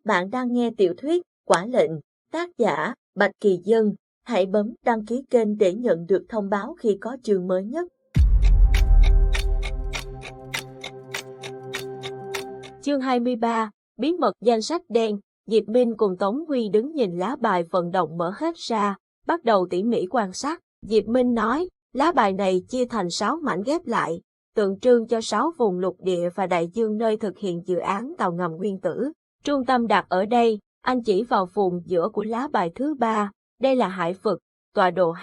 Bạn đang nghe tiểu thuyết Quả lệnh, tác giả Bạch Kỳ Dân. Hãy bấm đăng ký kênh để nhận được thông báo khi có chương mới nhất. Chương 23, Bí mật danh sách đen. Diệp Minh cùng Tống Huy đứng nhìn lá bài vận động mở hết ra, bắt đầu tỉ mỉ quan sát. Diệp Minh nói, lá bài này chia thành 6 mảnh ghép lại, tượng trưng cho 6 vùng lục địa và đại dương nơi thực hiện dự án tàu ngầm nguyên tử. Trung tâm đặt ở đây, anh chỉ vào vùng giữa của lá bài thứ 3, đây là hải vực, tọa độ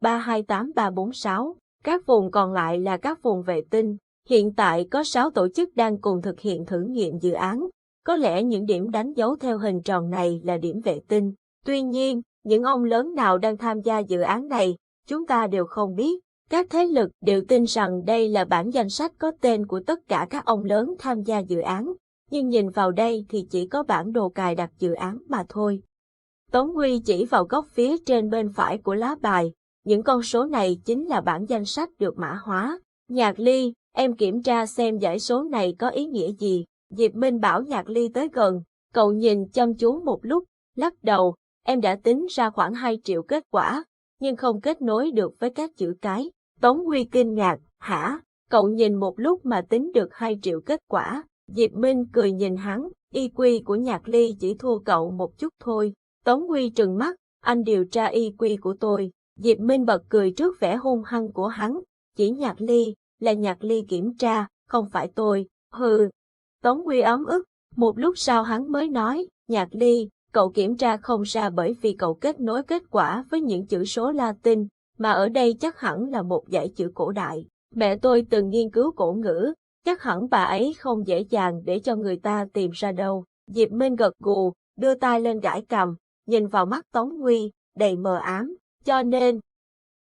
H328346, các vùng còn lại là các vùng vệ tinh. Hiện tại có 6 tổ chức đang cùng thực hiện thử nghiệm dự án. Có lẽ những điểm đánh dấu theo hình tròn này là điểm vệ tinh. Tuy nhiên, những ông lớn nào đang tham gia dự án này, chúng ta đều không biết. Các thế lực đều tin rằng đây là bản danh sách có tên của tất cả các ông lớn tham gia dự án. Nhưng nhìn vào đây thì chỉ có bản đồ cài đặt dự án mà thôi. Tống Huy chỉ vào góc phía trên bên phải của lá bài. Những con số này chính là bản danh sách được mã hóa. Nhạc Ly, em kiểm tra xem dãy số này có ý nghĩa gì. Diệp Minh bảo Nhạc Ly tới gần. Cậu nhìn chăm chú một lúc, lắc đầu. Em đã tính ra khoảng 2 triệu kết quả, nhưng không kết nối được với các chữ cái. Tống Huy kinh ngạc, hả? Cậu nhìn một lúc mà tính được 2 triệu kết quả. Diệp Minh cười nhìn hắn, IQ của Nhạc Ly chỉ thua cậu một chút thôi. Tống Huy trừng mắt, anh điều tra IQ của tôi. Diệp Minh bật cười trước vẻ hung hăng của hắn, chỉ Nhạc Ly, là Nhạc Ly kiểm tra, không phải tôi, hừ. Tống Huy ấm ức, một lúc sau hắn mới nói, Nhạc Ly, cậu kiểm tra không ra bởi vì cậu kết nối kết quả với những chữ số Latin, mà ở đây chắc hẳn là một dãy chữ cổ đại. Mẹ tôi từng nghiên cứu cổ ngữ, chắc hẳn bà ấy không dễ dàng để cho người ta tìm ra đâu. Diệp Minh gật gù, đưa tay lên gãi cằm, nhìn vào mắt Tống Huy, đầy mờ ám, cho nên.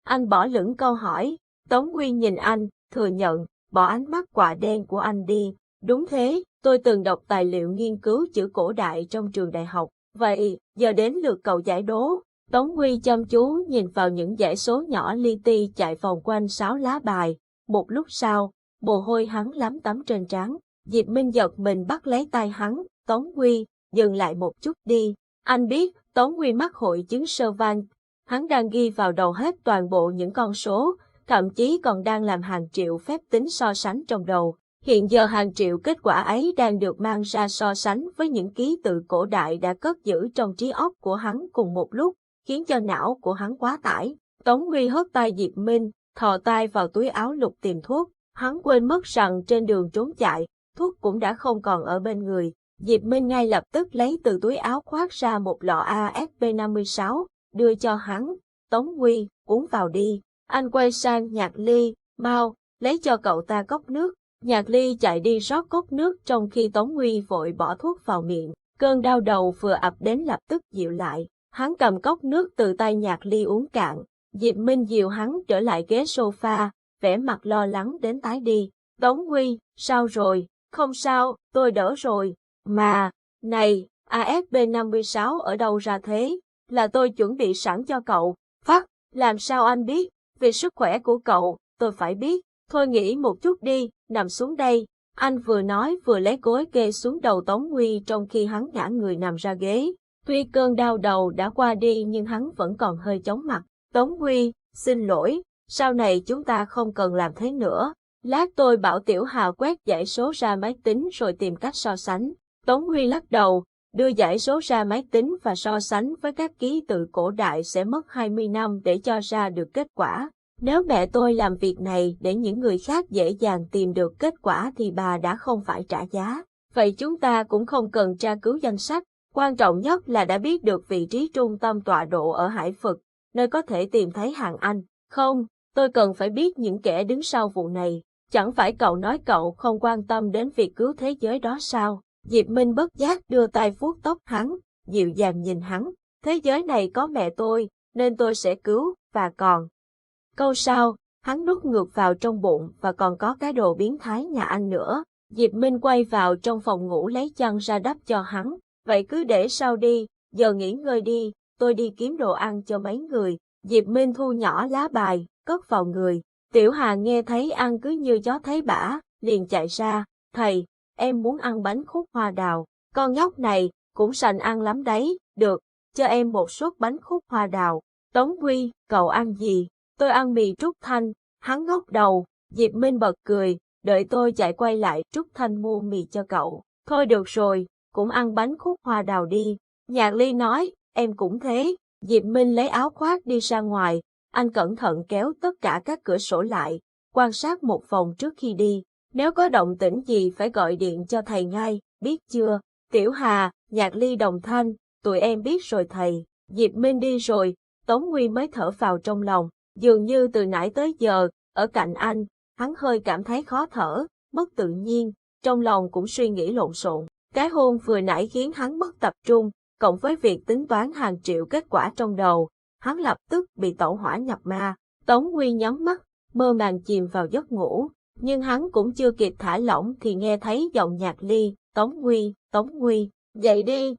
Anh bỏ lửng câu hỏi, Tống Huy nhìn anh, thừa nhận, bỏ ánh mắt quạ đen của anh đi. Đúng thế, tôi từng đọc tài liệu nghiên cứu chữ cổ đại trong trường đại học, vậy, giờ đến lượt cậu giải đố. Tống Huy chăm chú nhìn vào những dãy số nhỏ li ti chạy vòng quanh 6 lá bài. Một lúc sau, mồ hôi hắn lấm tấm trên trán. Diệp Minh giật mình bắt lấy tay hắn, Tống Huy, dừng lại một chút đi. Anh biết, Tống Huy mắc hội chứng sơ van. Hắn đang ghi vào đầu hết toàn bộ những con số, thậm chí còn đang làm hàng triệu phép tính so sánh trong đầu. Hiện giờ hàng triệu kết quả ấy đang được mang ra so sánh với những ký tự cổ đại đã cất giữ trong trí óc của hắn cùng một lúc, khiến cho não của hắn quá tải. Tống Huy hất tay Diệp Minh, thò tay vào túi áo lục tìm thuốc. Hắn quên mất rằng trên đường trốn chạy, thuốc cũng đã không còn ở bên người. Diệp Minh ngay lập tức lấy từ túi áo khoác ra một lọ ASP56, đưa cho hắn. Tống Huy, uống vào đi. Anh quay sang Nhạc Ly, mau, lấy cho cậu ta cốc nước. Nhạc Ly chạy đi rót cốc nước trong khi Tống Huy vội bỏ thuốc vào miệng. Cơn đau đầu vừa ập đến lập tức dịu lại. Hắn cầm cốc nước từ tay Nhạc Ly uống cạn. Diệp Minh dìu hắn trở lại ghế sofa, vẻ mặt lo lắng đến tái đi. Tống Huy, sao rồi? Không sao, tôi đỡ rồi. Mà, này, ASP56 ở đâu ra thế? Là tôi chuẩn bị sẵn cho cậu. Phắc, làm sao anh biết? Vì sức khỏe của cậu, tôi phải biết. Thôi nghỉ một chút đi, nằm xuống đây. Anh vừa nói vừa lấy gối kê xuống đầu Tống Huy trong khi hắn ngã người nằm ra ghế. Tuy cơn đau đầu đã qua đi nhưng hắn vẫn còn hơi chóng mặt. Tống Huy, xin lỗi, sau này chúng ta không cần làm thế nữa. Lát tôi bảo Tiểu Hà quét dãy số ra máy tính rồi tìm cách so sánh. Tống Huy lắc đầu, đưa dãy số ra máy tính và so sánh với các ký tự cổ đại sẽ mất 20 năm để cho ra được kết quả. Nếu mẹ tôi làm việc này để những người khác dễ dàng tìm được kết quả thì bà đã không phải trả giá. Vậy chúng ta cũng không cần tra cứu danh sách, quan trọng nhất là đã biết được vị trí trung tâm tọa độ ở hải vực, nơi có thể tìm thấy hàng Anh. Không, tôi cần phải biết những kẻ đứng sau vụ này. Chẳng phải cậu nói cậu không quan tâm đến việc cứu thế giới đó sao? Diệp Minh bất giác đưa tay vuốt tóc hắn, dịu dàng nhìn hắn. Thế giới này có mẹ tôi, nên tôi sẽ cứu, và còn. Câu sau, hắn nuốt ngược vào trong bụng và còn có cái đồ biến thái nhà anh nữa. Diệp Minh quay vào trong phòng ngủ lấy chăn ra đắp cho hắn. Vậy cứ để sau đi, giờ nghỉ ngơi đi, tôi đi kiếm đồ ăn cho mấy người. Diệp Minh thu nhỏ lá bài, cất vào người. Tiểu Hà nghe thấy ăn cứ như chó thấy bả, liền chạy ra. Thầy, em muốn ăn bánh khúc hoa đào. Con nhóc này, cũng sành ăn lắm đấy, được, cho em một suất bánh khúc hoa đào. Tống Huy, cậu ăn gì? Tôi ăn mì Trúc Thanh. Hắn ngóc đầu, Diệp Minh bật cười, đợi tôi chạy quay lại Trúc Thanh mua mì cho cậu. Thôi được rồi, cũng ăn bánh khúc hoa đào đi. Nhạc Ly nói, em cũng thế. Diệp Minh lấy áo khoác đi ra ngoài, anh cẩn thận kéo tất cả các cửa sổ lại, quan sát một vòng trước khi đi. Nếu có động tĩnh gì phải gọi điện cho thầy ngay, biết chưa? Tiểu Hà, Nhạc Ly đồng thanh, tụi em biết rồi thầy. Diệp Minh đi rồi, Tống Huy mới thở vào trong lòng, dường như từ nãy tới giờ, ở cạnh anh, hắn hơi cảm thấy khó thở, mất tự nhiên, trong lòng cũng suy nghĩ lộn xộn. Cái hôn vừa nãy khiến hắn mất tập trung, cộng với việc tính toán hàng triệu kết quả trong đầu, hắn lập tức bị tẩu hỏa nhập ma. Tống Huy nhắm mắt, mơ màng chìm vào giấc ngủ, nhưng hắn cũng chưa kịp thả lỏng thì nghe thấy giọng Nhạc Ly, Tống Huy, dậy đi,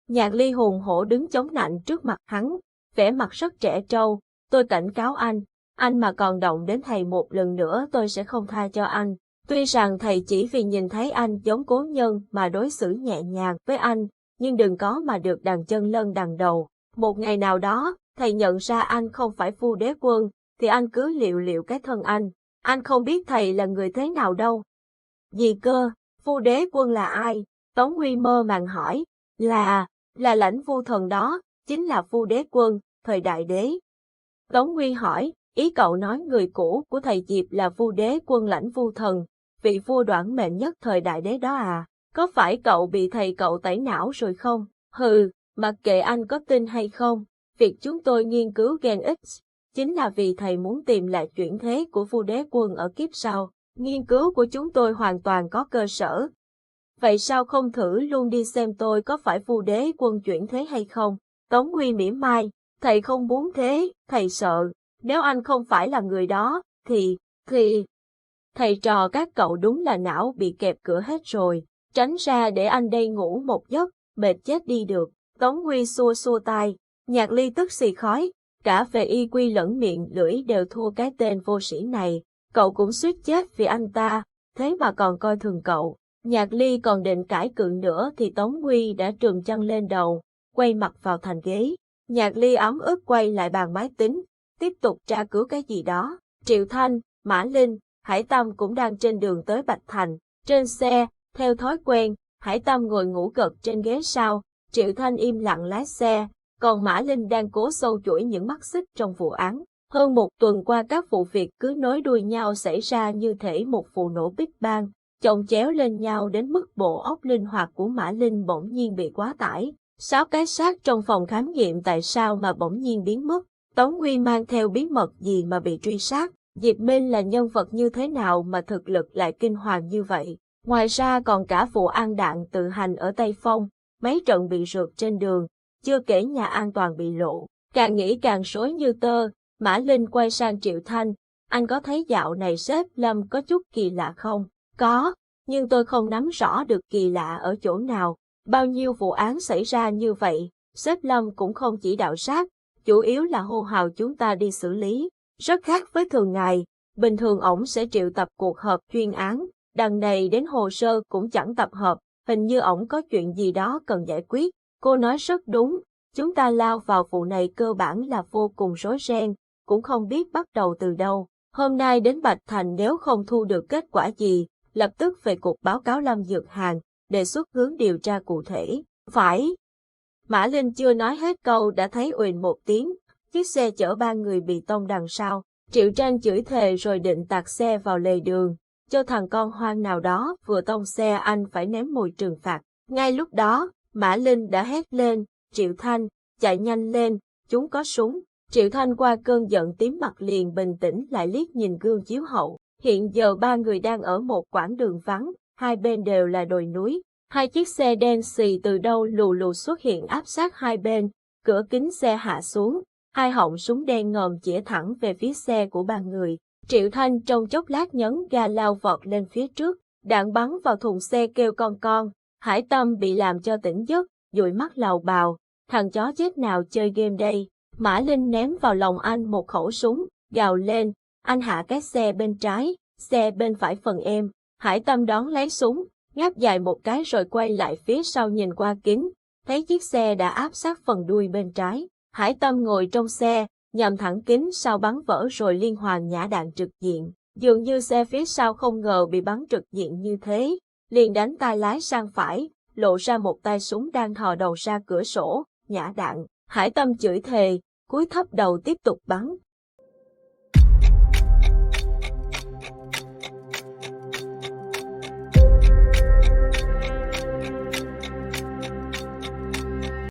Nhạc Ly hùng hổ đứng chống nạnh trước mặt hắn, vẻ mặt rất trẻ trâu, tôi cảnh cáo anh mà còn động đến thầy một lần nữa tôi sẽ không tha cho anh. Tuy rằng thầy chỉ vì nhìn thấy anh giống cố nhân mà đối xử nhẹ nhàng với anh, nhưng đừng có mà được đằng chân lân đằng đầu. Một ngày nào đó, thầy nhận ra anh không phải Phu Đế Quân, thì anh cứ liệu cái thân anh không biết thầy là người thế nào đâu. Gì cơ, Phu Đế Quân là ai? Tống Huy mơ màng hỏi, là Lãnh Vu Thần đó, chính là Phu Đế Quân, thời Đại Đế. Tống Huy hỏi, ý cậu nói người cũ của thầy Diệp là Phu Đế Quân Lãnh Vu Thần, vị vua đoản mệnh nhất thời Đại Đế đó à? Có phải cậu bị thầy cậu tẩy não rồi không? Hừ, mặc kệ anh có tin hay không, việc chúng tôi nghiên cứu Gen X chính là vì thầy muốn tìm lại chuyển thế của Phu Đế Quân ở kiếp sau. Nghiên cứu của chúng tôi hoàn toàn có cơ sở. Vậy sao không thử luôn đi xem tôi có phải Phu Đế Quân chuyển thế hay không? Tống Huy mỉa mai, thầy không muốn thế, thầy sợ, nếu anh không phải là người đó, thì, thầy trò các cậu đúng là não bị kẹp cửa hết rồi, tránh ra để anh đây ngủ một giấc, mệt chết đi được. Tống Huy xua xua tay, Nhạc Ly tức xì khói, cả về y quy lẫn miệng lưỡi đều thua cái tên vô sĩ này, cậu cũng suýt chết vì anh ta, thế mà còn coi thường cậu. Nhạc Ly còn định cãi cự nữa thì Tống Huy đã trùm chăn lên đầu, quay mặt vào thành ghế. Nhạc Ly ấm ức quay lại bàn máy tính, tiếp tục tra cứu cái gì đó. Triệu Thanh, Mã Linh, Hải Tâm cũng đang trên đường tới Bạch Thành. Trên xe, theo thói quen, Hải Tâm ngồi ngủ gật trên ghế sau, Triệu Thanh im lặng lái xe, còn Mã Linh đang cố sâu chuỗi những mắt xích trong vụ án. Hơn một tuần qua các vụ việc cứ nối đuôi nhau xảy ra như thể một vụ nổ Big Bang, chồng chéo lên nhau đến mức bộ óc linh hoạt của Mã Linh bỗng nhiên bị quá tải. 6 cái xác trong phòng khám nghiệm tại sao mà bỗng nhiên biến mất? Tống Huy mang theo bí mật gì mà bị truy sát? Diệp Minh là nhân vật như thế nào mà thực lực lại kinh hoàng như vậy? Ngoài ra còn cả vụ ăn đạn tự hành ở Tây Phong, mấy trận bị rượt trên đường, chưa kể nhà an toàn bị lộ. Càng nghĩ càng rối như tơ, Mã Linh quay sang Triệu Thanh, anh có thấy dạo này sếp Lâm có chút kỳ lạ không? Có, nhưng tôi không nắm rõ được kỳ lạ ở chỗ nào. Bao nhiêu vụ án xảy ra như vậy, sếp Lâm cũng không chỉ đạo sát, chủ yếu là hô hào chúng ta đi xử lý. Rất khác với thường ngày, bình thường ổng sẽ triệu tập cuộc họp chuyên án, đằng này đến hồ sơ cũng chẳng tập hợp, hình như ổng có chuyện gì đó cần giải quyết. Cô nói rất đúng, chúng ta lao vào vụ này cơ bản là vô cùng rối ren, cũng không biết bắt đầu từ đâu. Hôm nay đến Bạch Thành nếu không thu được kết quả gì, lập tức về cục báo cáo Lâm Dược Hàn, đề xuất hướng điều tra cụ thể. Phải. Mã Linh chưa nói hết câu đã thấy uỳnh một tiếng, chiếc xe chở 3 người bị tông đằng sau. Triệu Tranh chửi thề rồi định tạt xe vào lề đường, cho thằng con hoang nào đó vừa tông xe anh phải ném mùi trừng phạt. Ngay lúc đó, Mã Linh đã hét lên, Triệu Thanh, chạy nhanh lên, chúng có súng. Triệu Thanh qua cơn giận tím mặt liền bình tĩnh lại liếc nhìn gương chiếu hậu. Hiện giờ 3 người đang ở một quãng đường vắng, hai bên đều là đồi núi. Hai chiếc xe đen xì từ đâu lù lù xuất hiện áp sát hai bên, cửa kính xe hạ xuống, hai họng súng đen ngòm chĩa thẳng về phía xe của 3 người. Triệu Thanh trong chốc lát nhấn ga lao vọt lên phía trước, đạn bắn vào thùng xe kêu con. Hải Tâm bị làm cho tỉnh giấc, dụi mắt lào bào, thằng chó chết nào chơi game đây. Mã Linh ném vào lòng anh một khẩu súng, gào lên, anh hạ cái xe bên trái, xe bên phải phần em. Hải Tâm đón lấy súng, ngáp dài một cái rồi quay lại phía sau nhìn qua kính, thấy chiếc xe đã áp sát phần đuôi bên trái. Hải Tâm ngồi trong xe, nhằm thẳng kính sau bắn vỡ rồi liên hoàn nhả đạn trực diện. Dường như xe phía sau không ngờ bị bắn trực diện như thế, liền đánh tay lái sang phải, lộ ra một tay súng đang thò đầu ra cửa sổ, nhả đạn. Hải Tâm chửi thề, cúi thấp đầu tiếp tục bắn.